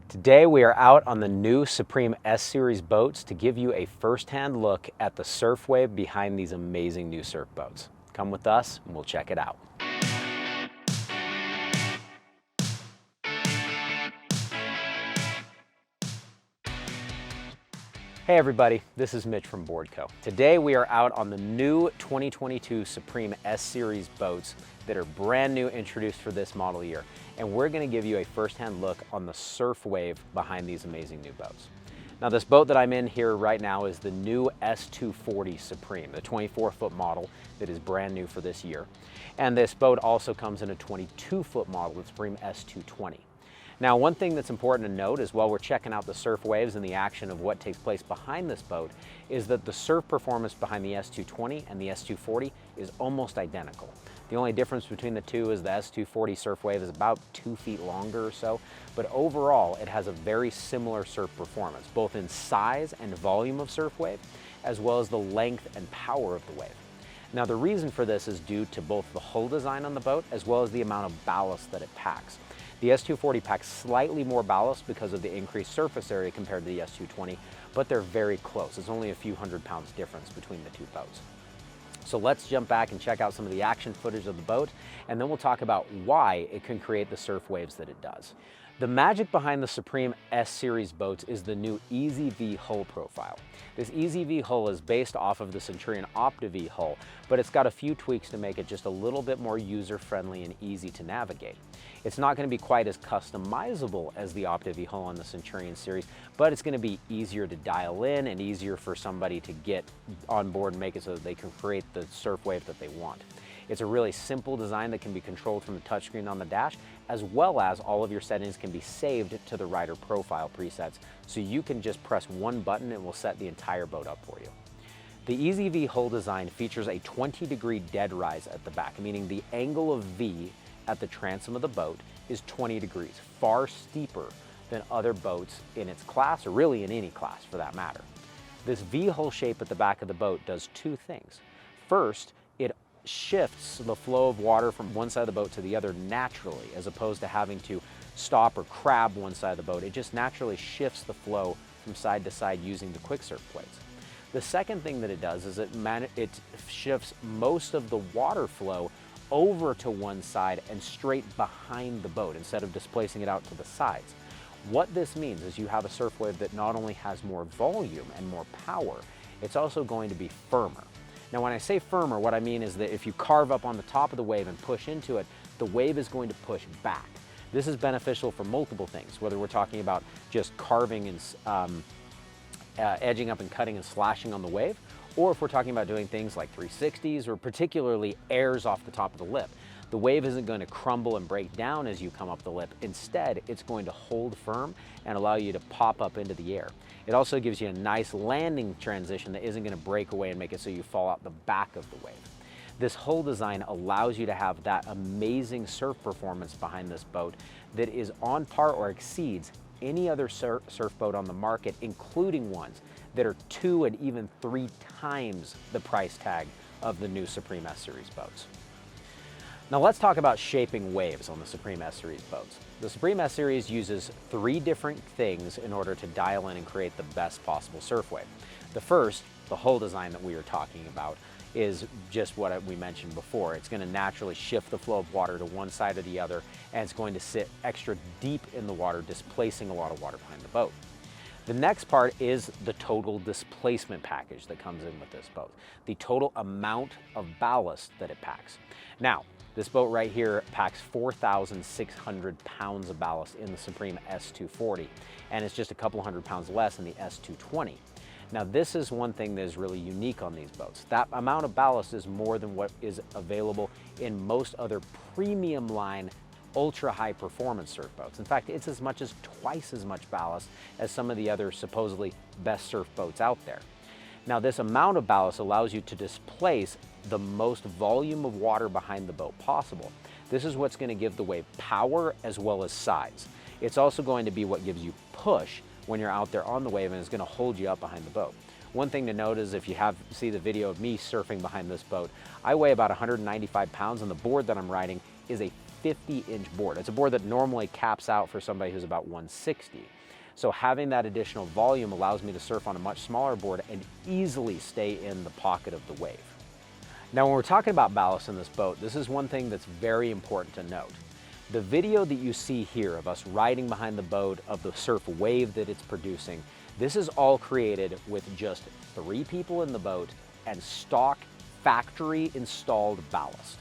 Today we are out on the new Supreme S Series boats to give you a first-hand look at the surf wave behind these amazing new surf boats. Come with us and we'll check it out. Hey everybody, this is Mitch from Boardco. Today we are out on the new 2022 Supreme S Series boats that are brand new, introduced for this model year. And we're gonna give you a first-hand look on the surf wave behind these amazing new boats. Now this boat that I'm in here right now is the new S240 Supreme, the 24-foot model that is brand new for this year. And this boat also comes in a 22-foot model, the Supreme S220. Now, one thing that's important to note is while we're checking out the surf waves and the action of what takes place behind this boat is that the surf performance behind the S220 and the S240 is almost identical. The only difference between the two is the S240 surf wave is about 2 feet longer or so, but overall it has a very similar surf performance, both in size and volume of surf wave, as well as the length and power of the wave. Now, the reason for this is due to both the hull design on the boat as well as the amount of ballast that it packs. The S240 packs slightly more ballast because of the increased surface area compared to the S220, but they're very close. It's only a few hundred pounds difference between the two boats. So let's jump back and check out some of the action footage of the boat, and then we'll talk about why it can create the surf waves that it does. The magic behind the Supreme S Series boats is the new EasyV hull profile. This EasyV hull is based off of the Centurion OptiV hull, but it's got a few tweaks to make it just a little bit more user-friendly and easy to navigate. It's not going to be quite as customizable as the OptiV hull on the Centurion series, but it's going to be easier to dial in and easier for somebody to get on board and make it so that they can create the surf wave that they want. It's a really simple design that can be controlled from the touchscreen on the dash, as well as all of your settings can be saved to the rider profile presets, so you can just press one button and it will set the entire boat up for you. The EasyV hull design features a 20-degree dead rise at the back, meaning the angle of V at the transom of the boat is 20 degrees, far steeper than other boats in its class, or really in any class for that matter. This V hull shape at the back of the boat does two things. First, it shifts the flow of water from one side of the boat to the other naturally, as opposed to having to stop or crab one side of the boat. It just naturally shifts the flow from side to side using the Quicksurf plates. The second thing that it does is it shifts most of the water flow over to one side and straight behind the boat instead of displacing it out to the sides. What this means is you have a surf wave that not only has more volume and more power, it's also going to be firmer. Now, when I say firmer, what I mean is that if you carve up on the top of the wave and push into it, the wave is going to push back. This is beneficial for multiple things, whether we're talking about just carving and edging up and cutting and slashing on the wave, or if we're talking about doing things like 360s or particularly airs off the top of the lip. The wave isn't going to crumble and break down as you come up the lip. Instead, it's going to hold firm and allow you to pop up into the air. It also gives you a nice landing transition that isn't going to break away and make it so you fall out the back of the wave. This hull design allows you to have that amazing surf performance behind this boat that is on par or exceeds any other surf boat on the market, including ones that are 2 and even 3 times the price tag of the new Supreme S Series boats. Now let's talk about shaping waves on the Supreme S Series boats. The Supreme S Series uses 3 different things in order to dial in and create the best possible surf wave. The first, the hull design that we are talking about, is just what we mentioned before. It's going to naturally shift the flow of water to one side or the other, and it's going to sit extra deep in the water, displacing a lot of water behind the boat. The next part is the total displacement package that comes in with this boat, the total amount of ballast that it packs. Now, this boat right here packs 4,600 pounds of ballast in the Supreme S240, and it's just a couple hundred pounds less in the S220. Now, this is one thing that is really unique on these boats. That amount of ballast is more than what is available in most other premium line ultra high performance surf boats. In fact, it's as much as twice as much ballast as some of the other supposedly best surf boats out there. Now, this amount of ballast allows you to displace the most volume of water behind the boat possible. This is what's going to give the wave power as well as size. It's also going to be what gives you push when you're out there on the wave, and it's going to hold you up behind the boat. One thing to note is if you see the video of me surfing behind this boat, I weigh about 195 pounds and the board that I'm riding is a 50-inch board. It's a board that normally caps out for somebody who's about 160. So having that additional volume allows me to surf on a much smaller board and easily stay in the pocket of the wave. Now, when we're talking about ballast in this boat, this is one thing that's very important to note. The video that you see here of us riding behind the boat, of the surf wave that it's producing, this is all created with just 3 people in the boat and stock factory installed ballast.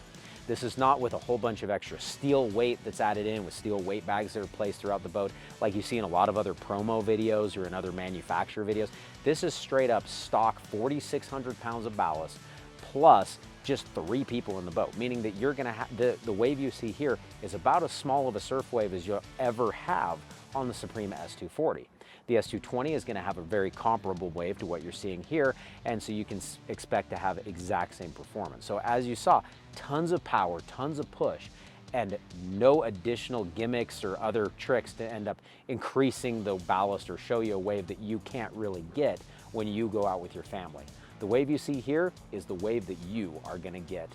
This is not with a whole bunch of extra steel weight that's added in, with steel weight bags that are placed throughout the boat like you see in a lot of other promo videos or in other manufacturer videos. This is straight up stock 4,600 pounds of ballast plus just 3 people in the boat, meaning that you're gonna have, the wave you see here is about as small of a surf wave as you'll ever have on the Supreme S240. The S220 is gonna have a very comparable wave to what you're seeing here, and so you can expect to have exact same performance. So as you saw, tons of power, tons of push, and no additional gimmicks or other tricks to end up increasing the ballast or show you a wave that you can't really get when you go out with your family. The wave you see here is the wave that you are gonna get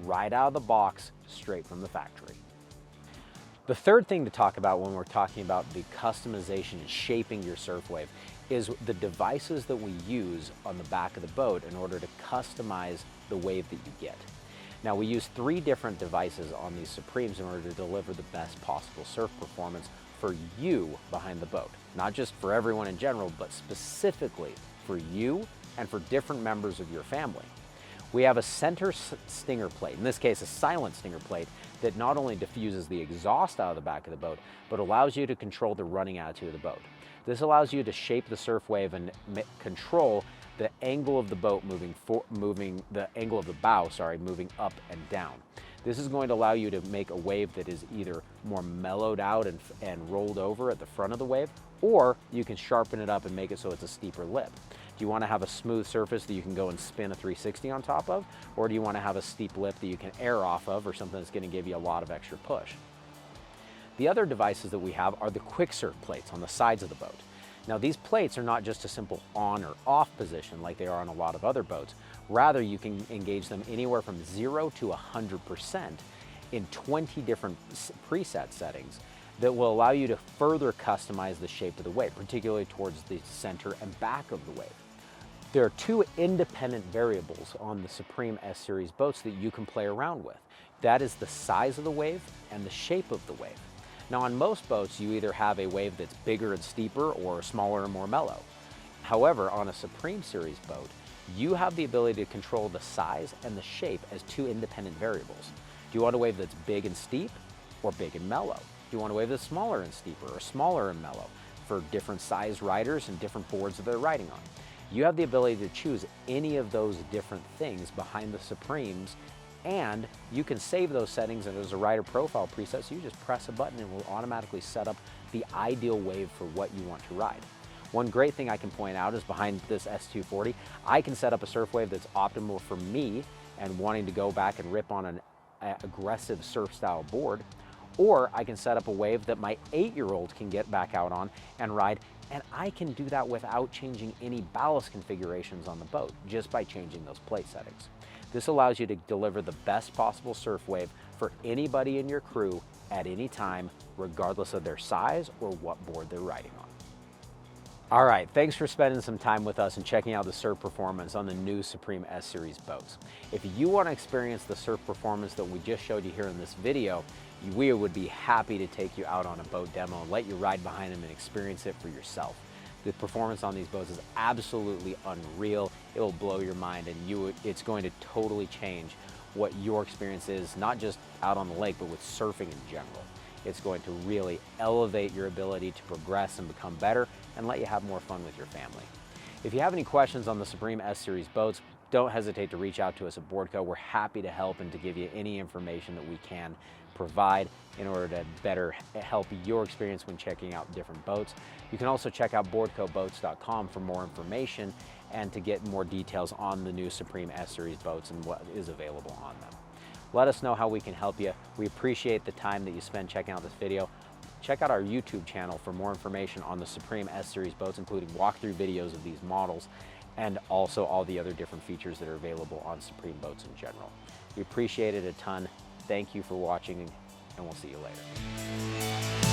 right out of the box, straight from the factory. The third thing to talk about when we're talking about the customization and shaping your surf wave is the devices that we use on the back of the boat in order to customize the wave that you get. Now, we use 3 different devices on these Supremes in order to deliver the best possible surf performance for you behind the boat. Not just for everyone in general, but specifically for you and for different members of your family. We have a center stinger plate, in this case a silent stinger plate, that not only diffuses the exhaust out of the back of the boat, but allows you to control the running attitude of the boat. This allows you to shape the surf wave and control the angle of the boat the angle of the bow, moving up and down. This is going to allow you to make a wave that is either more mellowed out and rolled over at the front of the wave, or you can sharpen it up and make it so it's a steeper lip. Do you want to have a smooth surface that you can go and spin a 360 on top of? Or do you want to have a steep lip that you can air off of, or something that's going to give you a lot of extra push? The other devices that we have are the Quicksurf plates on the sides of the boat. Now, these plates are not just a simple on or off position like they are on a lot of other boats. Rather, you can engage them anywhere from 0 to 100% in 20 different preset settings that will allow you to further customize the shape of the wave, particularly towards the center and back of the wave. There are 2 independent variables on the Supreme S Series boats that you can play around with. That is the size of the wave and the shape of the wave. Now, on most boats, you either have a wave that's bigger and steeper or smaller and more mellow. However, on a Supreme Series boat, you have the ability to control the size and the shape as 2 independent variables. Do you want a wave that's big and steep or big and mellow? Do you want a wave that's smaller and steeper or smaller and mellow for different size riders and different boards that they're riding on? You have the ability to choose any of those different things behind the Supremes, and you can save those settings, and there's a rider profile preset, so you just press a button and it will automatically set up the ideal wave for what you want to ride. One great thing I can point out is behind this S240, I can set up a surf wave that's optimal for me and wanting to go back and rip on an aggressive surf style board, or I can set up a wave that my 8-year-old can get back out on and ride, and I can do that without changing any ballast configurations on the boat, just by changing those plate settings. This allows you to deliver the best possible surf wave for anybody in your crew at any time, regardless of their size or what board they're riding on. All right, thanks for spending some time with us and checking out the surf performance on the new Supreme S Series boats. If you want to experience the surf performance that we just showed you here in this video, we would be happy to take you out on a boat demo and let you ride behind them and experience it for yourself. The performance on these boats is absolutely unreal. It will blow your mind, and it's going to totally change what your experience is, not just out on the lake, but with surfing in general. It's going to really elevate your ability to progress and become better and let you have more fun with your family. If you have any questions on the Supreme S Series boats, don't hesitate to reach out to us at Boardco. We're happy to help and to give you any information that we can provide in order to better help your experience when checking out different boats. You can also check out boardcoboats.com for more information and to get more details on the new Supreme S Series boats and what is available on them. Let us know how we can help you. We appreciate the time that you spend checking out this video. Check out our YouTube channel for more information on the Supreme S Series boats, including walkthrough videos of these models and also all the other different features that are available on Supreme boats in general. We appreciate it a ton. Thank you for watching, and we'll see you later.